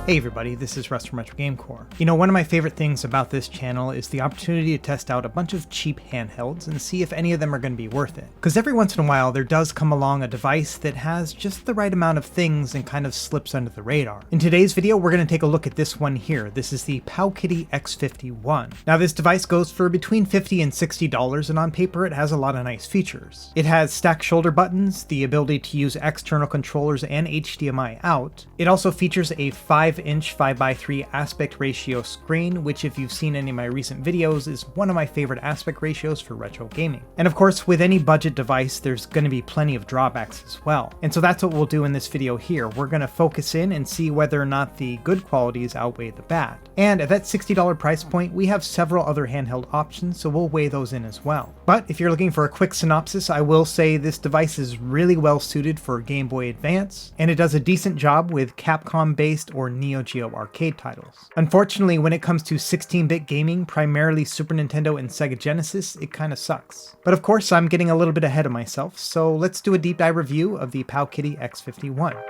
Hey everybody, this is Russ from Retro Game Core. You know, one of my favorite things about this channel is the opportunity to test out a bunch of cheap handhelds and see if any of them are going to be worth it. Because every once in a while there does come along a device that has just the right amount of things and kind of slips under the radar. In today's video we're going to take a look at this one here. This is the PowKiddy X51. Now this device goes for between $50 and $60, and on paper it has a lot of nice features. It has stacked shoulder buttons, the ability to use external controllers and HDMI out. It also features a 5-inch 5:3 aspect ratio screen, which if you've seen any of my recent videos is one of my favorite aspect ratios for retro gaming. And of course with any budget device there's going to be plenty of drawbacks as well. And so that's what we'll do in this video here. We're going to focus in and see whether or not the good qualities outweigh the bad. And at that $60 price point we have several other handheld options, so we'll weigh those in as well. But if you're looking for a quick synopsis, I will say this device is really well suited for Game Boy Advance, and it does a decent job with Capcom based or Neo Geo arcade titles. Unfortunately, when it comes to 16-bit gaming, primarily Super Nintendo and Sega Genesis, it kinda sucks. But of course, I'm getting a little bit ahead of myself, so let's do a deep dive review of the PowKiddy X51.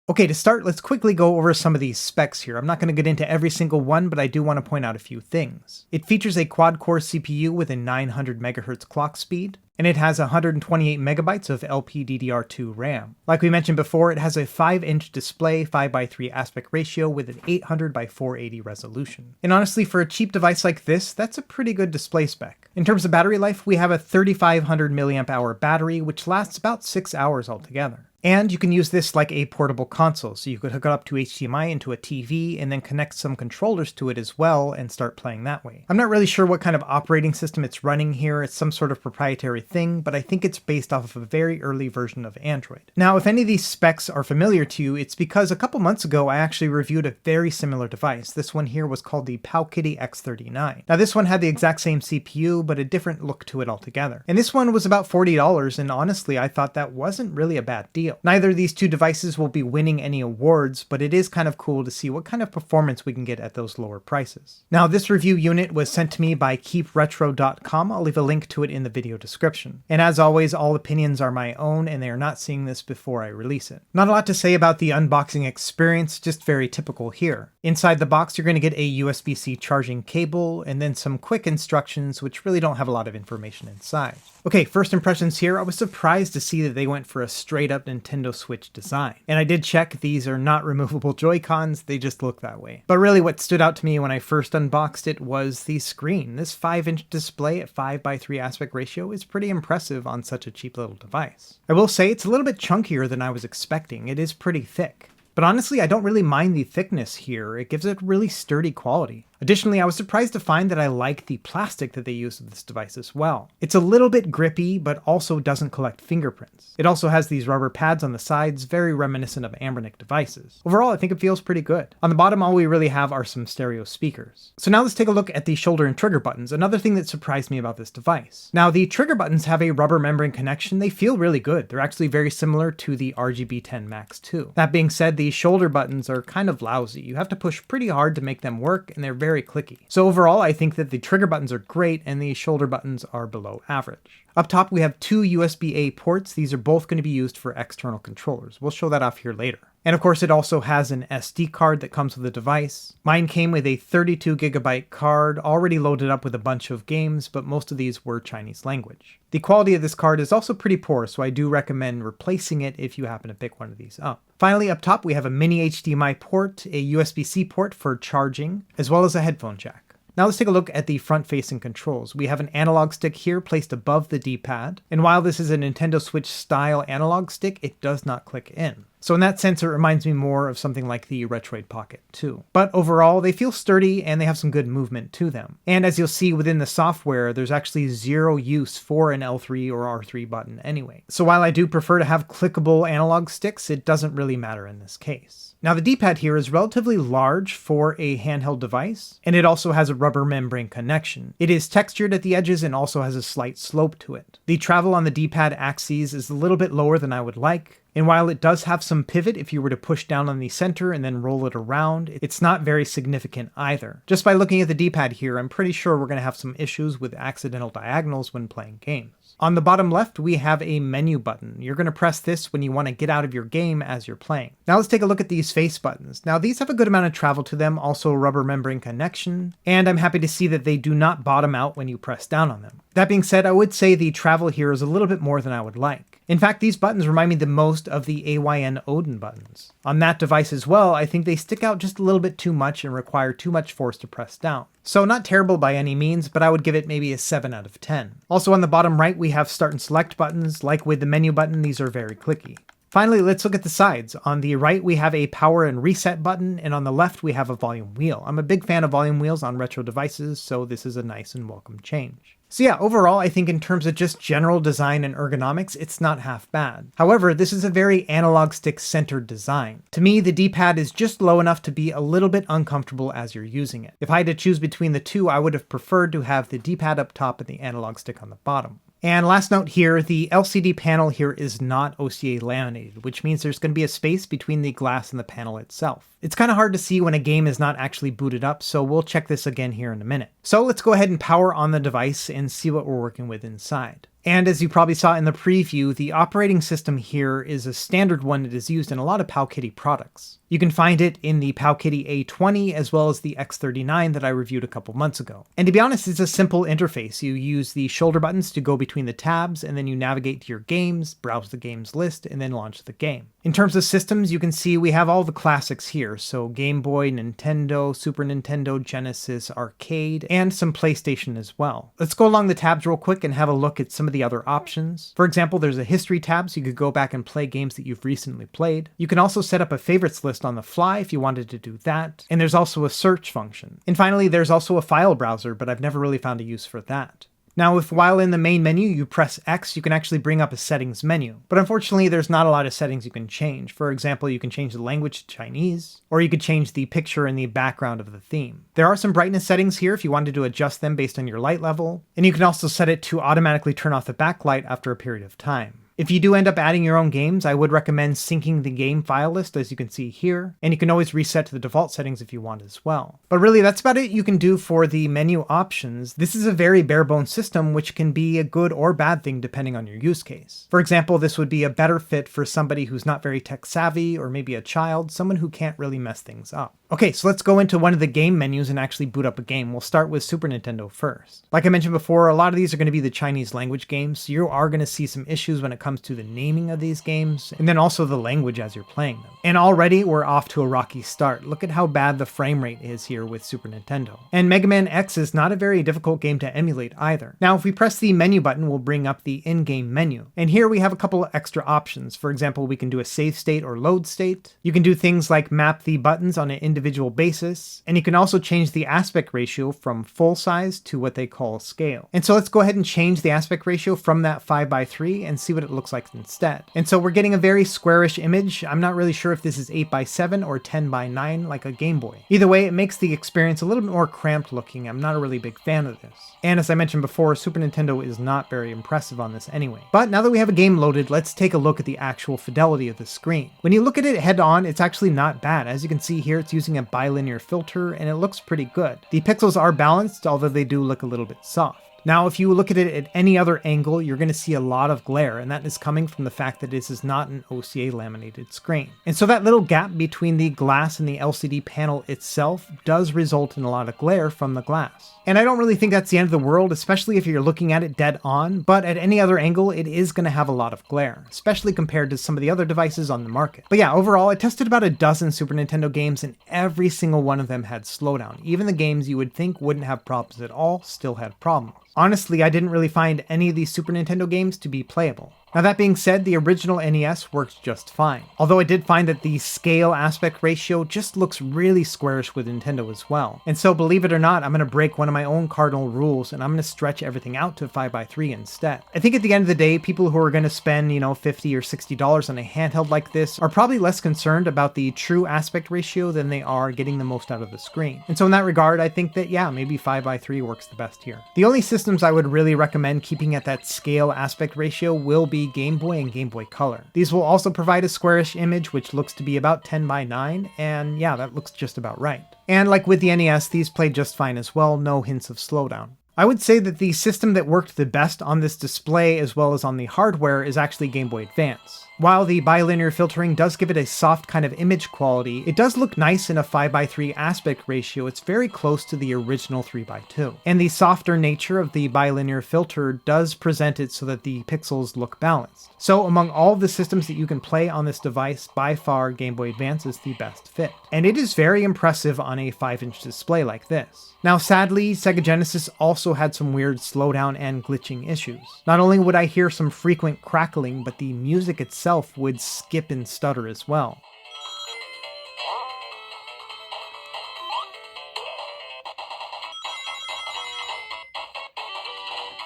Okay, to start, let's quickly go over some of these specs here. I'm not going to get into every single one, but I do want to point out a few things. It features a quad-core CPU with a 900 MHz clock speed, and it has 128 megabytes of LPDDR2 RAM. Like we mentioned before, it has a 5-inch display, 5:3 aspect ratio with an 800x480 resolution. And honestly, for a cheap device like this, that's a pretty good display spec. In terms of battery life, we have a 3500 mAh battery, which lasts about 6 hours altogether. And you can use this like a portable console, so you could hook it up to HDMI into a TV and then connect some controllers to it as well and start playing that way. I'm not really sure what kind of operating system it's running here. It's some sort of proprietary thing, but I think it's based off of a very early version of Android. Now, if any of these specs are familiar to you, it's because a couple months ago I actually reviewed a very similar device. This one here was called the PowKiddy X39. Now this one had the exact same CPU, but a different look to it altogether. And this one was about $40, and honestly I thought that wasn't really a bad deal. Neither of these two devices will be winning any awards, but it is kind of cool to see what kind of performance we can get at those lower prices. Now this review unit was sent to me by keepretro.com. I'll leave a link to it in the video description. And as always, all opinions are my own and they are not seeing this before I release it. Not a lot to say about the unboxing experience, just very typical here. Inside the box you're going to get a USB-C charging cable and then some quick instructions which really don't have a lot of information inside. Okay, first impressions here. I was surprised to see that they went for a straight up Nintendo Switch design. And I did check, these are not removable Joy-Cons, they just look that way. But really what stood out to me when I first unboxed it was the screen. This 5-inch display at 5:3 aspect ratio is pretty impressive on such a cheap little device. I will say it's a little bit chunkier than I was expecting. It is pretty thick. But honestly, I don't really mind the thickness here. It gives it really sturdy quality. Additionally, I was surprised to find that I like the plastic that they use with this device as well. It's a little bit grippy, but also doesn't collect fingerprints. It also has these rubber pads on the sides, very reminiscent of Anbernic devices. Overall, I think it feels pretty good. On the bottom, all we really have are some stereo speakers. So now let's take a look at the shoulder and trigger buttons, another thing that surprised me about this device. Now, the trigger buttons have a rubber membrane connection. They feel really good. They're actually very similar to the RGB10 Max 2. That being said, the shoulder buttons are kind of lousy. You have to push pretty hard to make them work, and they're very clicky. So overall, I think that the trigger buttons are great and the shoulder buttons are below average. Up top, we have two USB-A ports. These are both going to be used for external controllers. We'll show that off here later. And of course, it also has an SD card that comes with the device. Mine came with a 32GB card, already loaded up with a bunch of games, but most of these were Chinese language. The quality of this card is also pretty poor, so I do recommend replacing it if you happen to pick one of these up. Finally, up top, we have a mini HDMI port, a USB-C port for charging, as well as a headphone jack. Now let's take a look at the front-facing controls. We have an analog stick here placed above the D-pad, and while this is a Nintendo Switch style analog stick, it does not click in. So in that sense, it reminds me more of something like the Retroid Pocket 2. But overall, they feel sturdy and they have some good movement to them. And as you'll see within the software, there's actually zero use for an L3 or R3 button anyway. So while I do prefer to have clickable analog sticks, it doesn't really matter in this case. Now the D-pad here is relatively large for a handheld device, and it also has a rubber membrane connection. It is textured at the edges and also has a slight slope to it. The travel on the D-pad axes is a little bit lower than I would like, and while it does have some pivot if you were to push down on the center and then roll it around, it's not very significant either. Just by looking at the D-pad here, I'm pretty sure we're going to have some issues with accidental diagonals when playing games. features. On the bottom left, we have a menu button. You're going to press this when you want to get out of your game as you're playing. Now let's take a look at these face buttons. Now these have a good amount of travel to them, also rubber membrane connection, and I'm happy to see that they do not bottom out when you press down on them. That being said, I would say the travel here is a little bit more than I would like. In fact, these buttons remind me the most of the AYN Odin buttons. On that device as well, I think they stick out just a little bit too much and require too much force to press down. So not terrible by any means, but I would give it maybe a 7 out of 10. Also on the bottom right, we have start and select buttons. Like with the menu button, these are very clicky. Finally, let's look at the sides. On the right, we have a power and reset button, and on the left, we have a volume wheel. I'm a big fan of volume wheels on retro devices, so this is a nice and welcome change. So yeah, overall, I think in terms of just general design and ergonomics, it's not half bad. However, this is a very analog stick centered design. To me, the D-pad is just low enough to be a little bit uncomfortable as you're using it. If I had to choose between the two, I would have preferred to have the D-pad up top and the analog stick on the bottom. And last note here, the LCD panel here is not OCA laminated, which means there's going to be a space between the glass and the panel itself. It's kind of hard to see when a game is not actually booted up, so we'll check this again here in a minute. So let's go ahead and power on the device and see what we're working with inside. And as you probably saw in the preview, the operating system here is a standard one that is used in a lot of PowKiddy products. You can find it in the PowKiddy A20 as well as the X39 that I reviewed a couple months ago. And to be honest, it's a simple interface. You use the shoulder buttons to go between the tabs, and then you navigate to your games, browse the games list, and then launch the game. In terms of systems, you can see we have all the classics here. So Game Boy, Nintendo, Super Nintendo, Genesis, Arcade, and some PlayStation as well. Let's go along the tabs real quick and have a look at some of the other options. For example, there's a history tab, so you could go back and play games that you've recently played. You can also set up a favorites list on the fly if you wanted to do that. And there's also a search function. And finally, there's also a file browser, but I've never really found a use for that. Now, if while in the main menu you press X, you can actually bring up a settings menu. But unfortunately, there's not a lot of settings you can change. For example, you can change the language to Chinese, or you could change the picture and the background of the theme. There are some brightness settings here if you wanted to adjust them based on your light level, and you can also set it to automatically turn off the backlight after a period of time. If you do end up adding your own games, I would recommend syncing the game file list as you can see here, and you can always reset to the default settings if you want as well. But really, that's about it you can do for the menu options. This is a very bare bones system, which can be a good or bad thing depending on your use case. For example, this would be a better fit for somebody who's not very tech savvy, or maybe a child, someone who can't really mess things up. Okay, so let's go into one of the game menus and actually boot up a game. We'll start with Super Nintendo first. Like I mentioned before, a lot of these are going to be the Chinese language games, so you are going to see some issues when it comes to the naming of these games, and then also the language as you're playing them. And already we're off to a rocky start. Look at how bad the frame rate is here with Super Nintendo. And Mega Man X is not a very difficult game to emulate either. Now, if we press the menu button, we'll bring up the in-game menu. And here we have a couple of extra options. For example, we can do a save state or load state. You can do things like map the buttons on an individual basis, and you can also change the aspect ratio from full size to what they call scale. And so let's go ahead and change the aspect ratio from that 5:3 and see what it looks like instead. And so we're getting a very squarish image. I'm not really sure if this is 8:7 or 10:9 like a Game Boy. Either way, it makes the experience a little bit more cramped looking. I'm not a really big fan of this. And as I mentioned before, Super Nintendo is not very impressive on this anyway. But now that we have a game loaded, let's take a look at the actual fidelity of the screen. When you look at it head on, it's actually not bad. As you can see here, it's using a bilinear filter and it looks pretty good. The pixels are balanced, although they do look a little bit soft. Now, if you look at it at any other angle, you're going to see a lot of glare, and that is coming from the fact that this is not an OCA laminated screen. And so that little gap between the glass and the LCD panel itself does result in a lot of glare from the glass. And I don't really think that's the end of the world, especially if you're looking at it dead on, but at any other angle, it is going to have a lot of glare, especially compared to some of the other devices on the market. But yeah, overall, I tested about a dozen Super Nintendo games, and every single one of them had slowdown. Even the games you would think wouldn't have problems at all still had problems. Honestly, I didn't really find any of these Super Nintendo games to be playable. Now that being said, the original NES works just fine. Although I did find that the scale aspect ratio just looks really squarish with Nintendo as well. And so believe it or not, I'm going to break one of my own cardinal rules and I'm going to stretch everything out to 5:3 instead. I think at the end of the day, people who are going to spend, $50 or $60 on a handheld like this are probably less concerned about the true aspect ratio than they are getting the most out of the screen. And so in that regard, I think that yeah, maybe 5:3 works the best here. The only systems I would really recommend keeping at that scale aspect ratio will be Game Boy and Game Boy Color. These will also provide a squarish image which looks to be about 10:9, and yeah, that looks just about right. And like with the NES, these play just fine as well, no hints of slowdown. I would say that the system that worked the best on this display as well as on the hardware is actually Game Boy Advance. While the bilinear filtering does give it a soft kind of image quality, it does look nice in a 5:3 aspect ratio. It's very close to the original 3:2. And the softer nature of the bilinear filter does present it so that the pixels look balanced. So among all of the systems that you can play on this device, by far Game Boy Advance is the best fit. And it is very impressive on a 5-inch display like this. Now sadly, Sega Genesis also had some weird slowdown and glitching issues. Not only would I hear some frequent crackling, but the music itself would skip and stutter as well.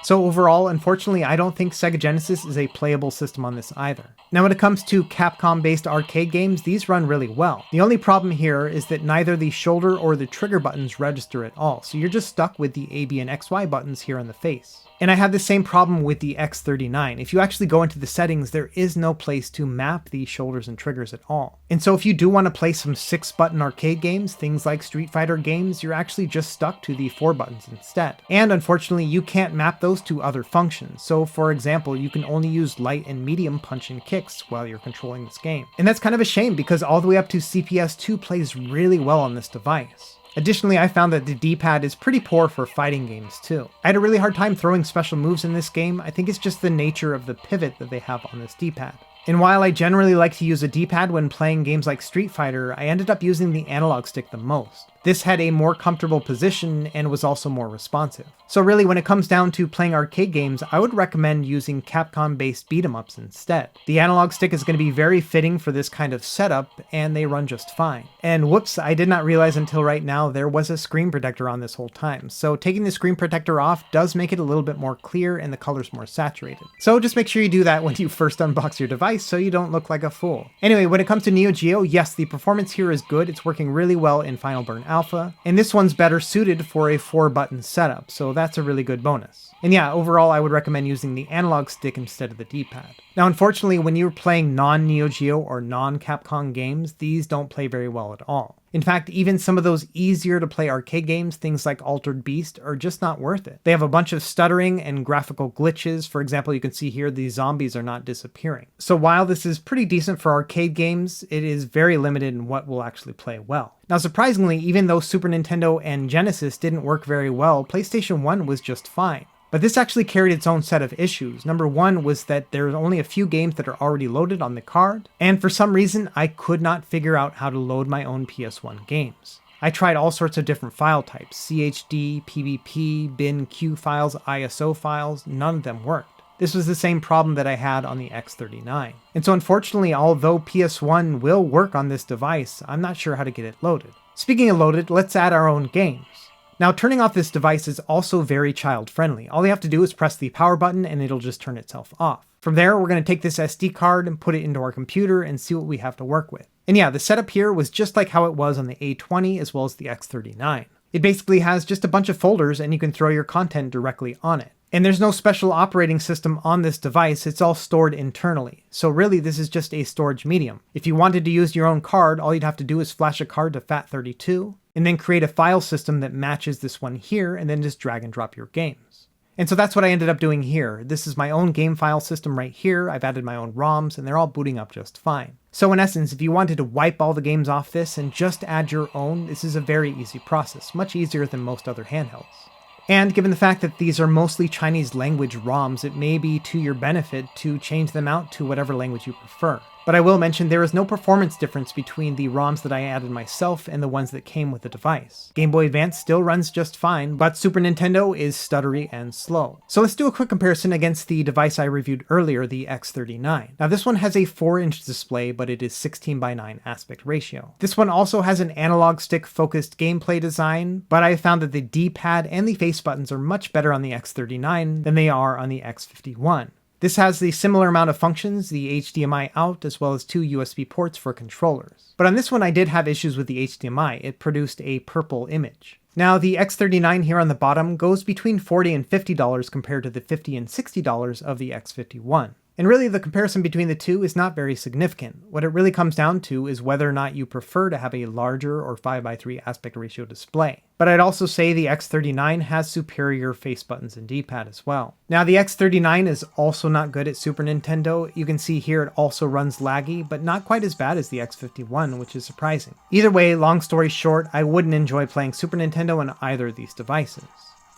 So overall, unfortunately, I don't think Sega Genesis is a playable system on this either. Now when it comes to Capcom-based arcade games, these run really well. The only problem here is that neither the shoulder or the trigger buttons register at all, so you're just stuck with the A, B, and XY buttons here on the face. And I had the same problem with the X39. If you actually go into the settings, there is no place to map the shoulders and triggers at all. And so if you do want to play some 6-button arcade games, things like Street Fighter games, you're actually just stuck to the 4 buttons instead. And unfortunately, you can't map those to other functions. So for example, you can only use light and medium punch and kicks while you're controlling this game. And that's kind of a shame because all the way up to CPS 2 plays really well on this device. Additionally, I found that the D-pad is pretty poor for fighting games too. I had a really hard time throwing special moves in this game. I think it's just the nature of the pivot that they have on this D-pad. And while I generally like to use a D-pad when playing games like Street Fighter, I ended up using the analog stick the most. This had a more comfortable position and was also more responsive. So really, when it comes down to playing arcade games, I would recommend using Capcom-based beat-em-ups instead. The analog stick is going to be very fitting for this kind of setup, and they run just fine. And whoops, I did not realize until right now there was a screen protector on this whole time. So taking the screen protector off does make it a little bit more clear and the colors more saturated. So just make sure you do that when you first unbox your device so you don't look like a fool. Anyway, when it comes to Neo Geo, yes, the performance here is good. It's working really well in Final Burn Alpha, and this one's better suited for a 4-button setup, so that's a really good bonus. And yeah, overall I would recommend using the analog stick instead of the D-pad. Now unfortunately, when you're playing non-Neo Geo or non-Capcom games, these don't play very well at all. In fact, even some of those easier to play arcade games, things like Altered Beast, are just not worth it. They have a bunch of stuttering and graphical glitches. For example, you can see here the zombies are not disappearing. So while this is pretty decent for arcade games, it is very limited in what will actually play well. Now surprisingly, even though Super Nintendo and Genesis didn't work very well, PlayStation 1 was just fine. But this actually carried its own set of issues. Number one was that there's only a few games that are already loaded on the card, and for some reason I could not figure out how to load my own PS1 games. I tried all sorts of different file types, CHD, PBP, bin, Q files, ISO files, none of them worked. This was the same problem that I had on the X39. And so unfortunately, although PS1 will work on this device, I'm not sure how to get it loaded. Speaking of loaded, let's add our own games. Now turning off this device is also very child friendly. All you have to do is press the power button and it'll just turn itself off. From there, we're going to take this SD card and put it into our computer and see what we have to work with. And yeah, the setup here was just like how it was on the A20 as well as the X39. It basically has just a bunch of folders and you can throw your content directly on it. And there's no special operating system on this device, it's all stored internally. So really this is just a storage medium. If you wanted to use your own card, all you'd have to do is flash a card to FAT32, and then create a file system that matches this one here, and then just drag and drop your games. And so that's what I ended up doing here. This is my own game file system right here. I've added my own ROMs, and they're all booting up just fine. So in essence, if you wanted to wipe all the games off this and just add your own, this is a very easy process, much easier than most other handhelds. And given the fact that these are mostly Chinese language ROMs, it may be to your benefit to change them out to whatever language you prefer. But I will mention there is no performance difference between the ROMs that I added myself and the ones that came with the device. Game Boy Advance still runs just fine, but Super Nintendo is stuttery and slow. So let's do a quick comparison against the device I reviewed earlier, the X39. Now this one has a 4-inch display, but it is 16:9 aspect ratio. This one also has an analog stick focused gameplay design, but I found that the D-pad and the face buttons are much better on the X39 than they are on the X51. This has the similar amount of functions, the HDMI out, as well as 2 USB ports for controllers. But on this one I did have issues with the HDMI, it produced a purple image. Now the X39 here on the bottom goes between $40 and $50 compared to the $50 and $60 of the X51. And really, the comparison between the two is not very significant. What it really comes down to is whether or not you prefer to have a larger or 5:3 aspect ratio display. But I'd also say the X39 has superior face buttons and D-pad as well. Now the X39 is also not good at Super Nintendo. You can see here it also runs laggy, but not quite as bad as the X51, which is surprising. Either way, long story short, I wouldn't enjoy playing Super Nintendo on either of these devices.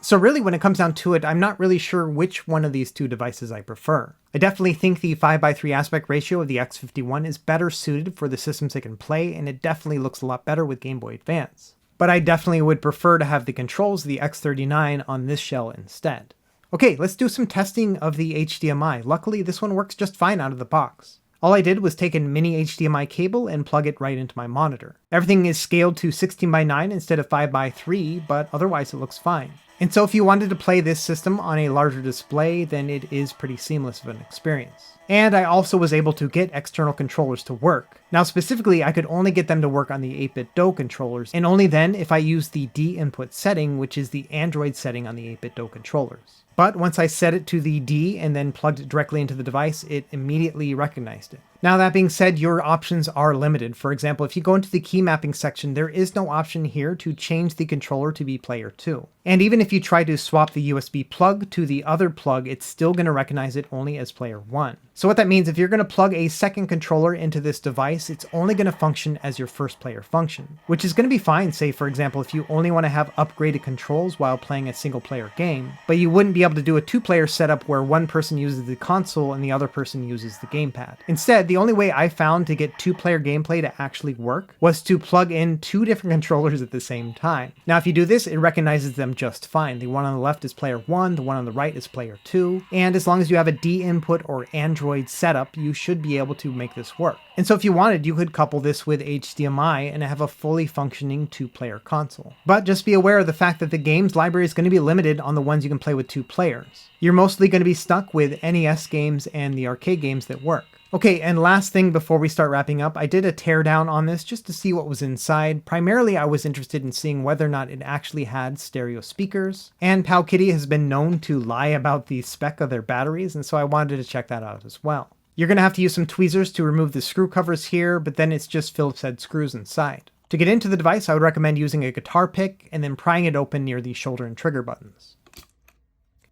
So really, when it comes down to it, I'm not really sure which one of these two devices I prefer. I definitely think the 5:3 aspect ratio of the X51 is better suited for the systems it can play, and it definitely looks a lot better with Game Boy Advance. But I definitely would prefer to have the controls of the X39 on this shell instead. Okay, let's do some testing of the HDMI. Luckily, this one works just fine out of the box. All I did was take a mini HDMI cable and plug it right into my monitor. Everything is scaled to 16:9 instead of 5:3, but otherwise it looks fine. And so if you wanted to play this system on a larger display, then it is pretty seamless of an experience. And I also was able to get external controllers to work. Now specifically, I could only get them to work on the 8-bit DOE controllers, and only then if I used the D input setting, which is the Android setting on the 8-bit DOE controllers. But once I set it to the D and then plugged it directly into the device, it immediately recognized it. Now that being said, your options are limited. For example, if you go into the key mapping section, there is no option here to change the controller to be player 2. And even if you try to swap the USB plug to the other plug, it's still going to recognize it only as player 1. So what that means, if you're going to plug a second controller into this device, it's only going to function as your first player function, which is going to be fine, say for example, if you only want to have upgraded controls while playing a single player game, but you wouldn't be able to do a 2-player setup where one person uses the console and the other person uses the gamepad. Instead, the only way I found to get 2-player gameplay to actually work was to plug in 2 different controllers at the same time. Now if you do this, it recognizes them just fine. The one on the left is player 1, the one on the right is player 2, and as long as you have a D input or Android setup, you should be able to make this work. And so if you wanted, you could couple this with HDMI and have a fully functioning 2-player console. But just be aware of the fact that the games library is going to be limited on the ones you can play with 2 players. You're mostly going to be stuck with NES games and the arcade games that work. Okay, and last thing before we start wrapping up, I did a teardown on this just to see what was inside. Primarily, I was interested in seeing whether or not it actually had stereo speakers, and PowKiddy has been known to lie about the spec of their batteries, and so I wanted to check that out as well. You're going to have to use some tweezers to remove the screw covers here, but then it's just Phillips head screws inside. To get into the device, I would recommend using a guitar pick and then prying it open near the shoulder and trigger buttons.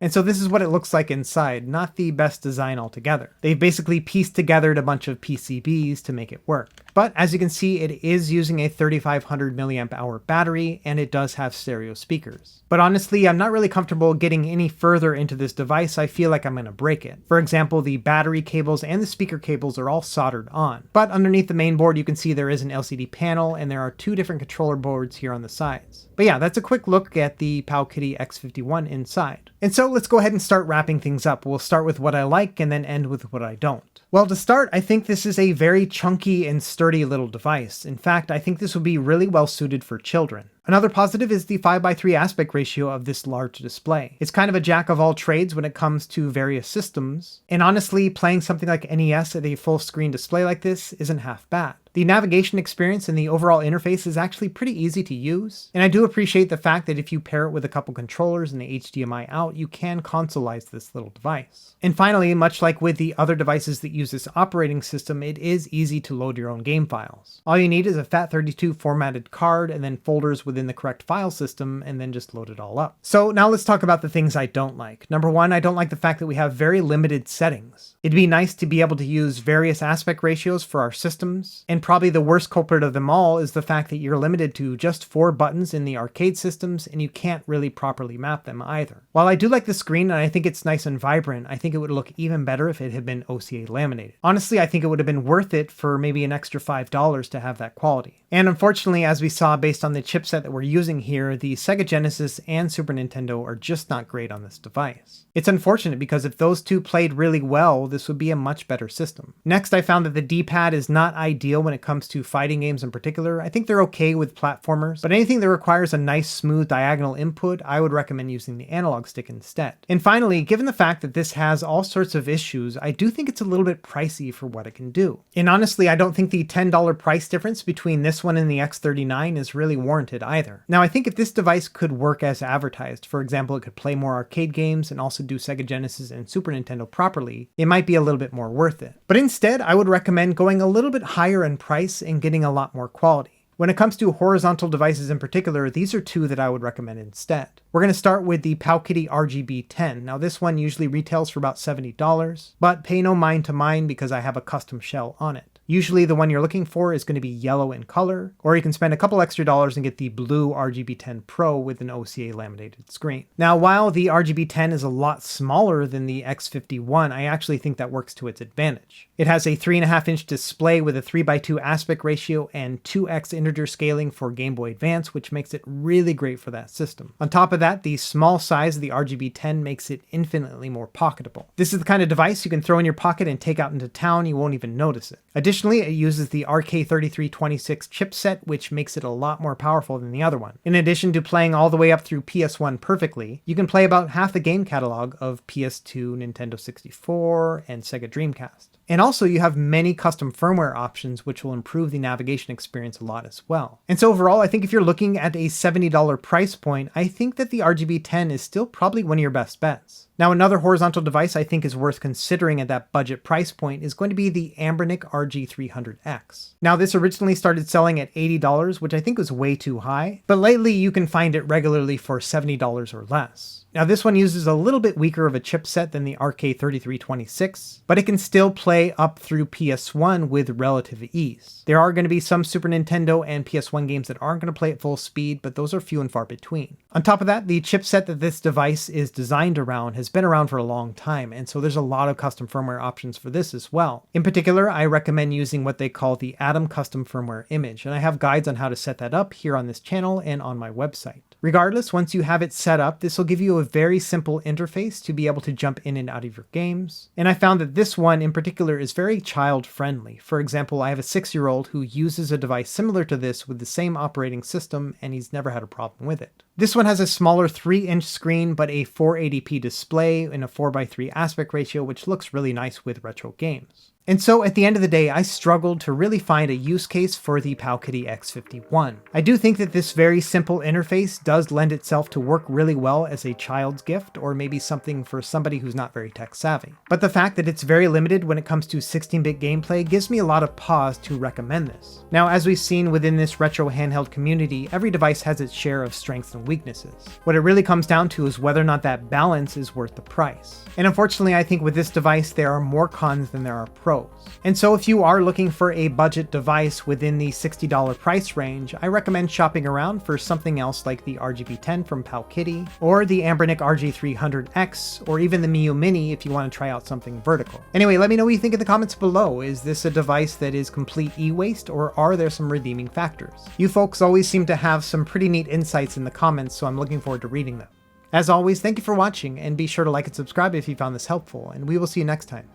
And so this is what it looks like inside. Not the best design altogether. They've basically pieced together a bunch of PCBs to make it work. But as you can see, it is using a 3500 milliamp hour battery, and it does have stereo speakers. But honestly, I'm not really comfortable getting any further into this device. I feel like I'm going to break it. For example, the battery cables and the speaker cables are all soldered on. But underneath the main board, you can see there is an LCD panel, and there are 2 different controller boards here on the sides. But yeah, that's a quick look at the PowKiddy X51 inside. And so let's go ahead and start wrapping things up. We'll start with what I like and then end with what I don't. Well, to start, I think this is a very chunky and sturdy little device. In fact, I think this would be really well suited for children. Another positive is the 5:3 aspect ratio of this large display. It's kind of a jack of all trades when it comes to various systems, and honestly, playing something like NES at a full screen display like this isn't half bad. The navigation experience and the overall interface is actually pretty easy to use, and I do appreciate the fact that if you pair it with a couple controllers and the HDMI out, you can consoleize this little device. And finally, much like with the other devices that use this operating system, it is easy to load your own game files. All you need is a FAT32 formatted card and then folders within the correct file system, and then just load it all up. So now let's talk about the things I don't like. Number one, I don't like the fact that we have very limited settings. It'd be nice to be able to use various aspect ratios for our systems, and probably the worst culprit of them all is the fact that you're limited to just 4 buttons in the arcade systems, and you can't really properly map them either. While I do like the screen and I think it's nice and vibrant, I think it would look even better if it had been OCA laminated. Honestly, I think it would have been worth it for maybe an extra $5 to have that quality. And unfortunately, as we saw based on the chipset that we're using here, the Sega Genesis and Super Nintendo are just not great on this device. It's unfortunate because if those two played really well, this would be a much better system. Next, I found that the D-pad is not ideal when it comes to fighting games in particular. I think they're okay with platformers, but anything that requires a nice smooth diagonal input, I would recommend using the analog stick instead. And finally, given the fact that this has all sorts of issues, I do think it's a little bit pricey for what it can do. And honestly, I don't think the $10 price difference between this one and the X39 is really warranted either. either. Now I think if this device could work as advertised, for example it could play more arcade games and also do Sega Genesis and Super Nintendo properly, it might be a little bit more worth it. But instead I would recommend going a little bit higher in price and getting a lot more quality. When it comes to horizontal devices in particular, these are two that I would recommend instead. We're going to start with the PowKiddy RGB10. Now this one usually retails for about $70, but pay no mind to mine because I have a custom shell on it. Usually the one you're looking for is going to be yellow in color, or you can spend a couple extra dollars and get the blue RGB10 Pro with an OCA laminated screen. Now while the RGB10 is a lot smaller than the X51, I actually think that works to its advantage. It has a 3.5-inch display with a 3:2 aspect ratio and 2x integer scaling for Game Boy Advance, which makes it really great for that system. On top of that, the small size of the RGB10 makes it infinitely more pocketable. This is the kind of device you can throw in your pocket and take out into town, you won't even notice it. Additionally, it uses the RK3326 chipset, which makes it a lot more powerful than the other one. In addition to playing all the way up through PS1 perfectly, you can play about half the game catalog of PS2, Nintendo 64, and Sega Dreamcast. And also you have many custom firmware options which will improve the navigation experience a lot as well. And so overall, I think if you're looking at a $70 price point, I think that the RGB10 is still probably one of your best bets. Now another horizontal device I think is worth considering at that budget price point is going to be the Anbernic RG300X. Now this originally started selling at $80, which I think was way too high, but lately you can find it regularly for $70 or less. Now this one uses a little bit weaker of a chipset than the RK3326, but it can still play up through PS1 with relative ease. There are going to be some Super Nintendo and PS1 games that aren't going to play at full speed, but those are few and far between. On top of that, the chipset that this device is designed around has been around for a long time, and so there's a lot of custom firmware options for this as well. In particular, I recommend using what they call the Atom Custom Firmware Image, and I have guides on how to set that up here on this channel and on my website. Regardless, once you have it set up, this will give you a very simple interface to be able to jump in and out of your games. And I found that this one in particular is very child friendly. For example, I have a 6-year-old who uses a device similar to this with the same operating system and he's never had a problem with it. This one has a smaller 3-inch screen but a 480p display and a 4:3 aspect ratio, which looks really nice with retro games. And so at the end of the day, I struggled to really find a use case for the PowKiddy X51. I do think that this very simple interface does lend itself to work really well as a child's gift, or maybe something for somebody who's not very tech savvy. But the fact that it's very limited when it comes to 16-bit gameplay gives me a lot of pause to recommend this. Now, as we've seen within this retro handheld community, every device has its share of strengths and weaknesses. What it really comes down to is whether or not that balance is worth the price. And unfortunately, I think with this device, there are more cons than there are pros. And so if you are looking for a budget device within the $60 price range, I recommend shopping around for something else like the RGB10 from PowKiddy, or the Anbernic RG300X, or even the Miyoo Mini if you want to try out something vertical. Anyway, let me know what you think in the comments below. Is this a device that is complete e-waste, or are there some redeeming factors? You folks always seem to have some pretty neat insights in the comments, so I'm looking forward to reading them. As always, thank you for watching, and be sure to like and subscribe if you found this helpful, and we will see you next time.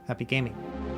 Happy gaming.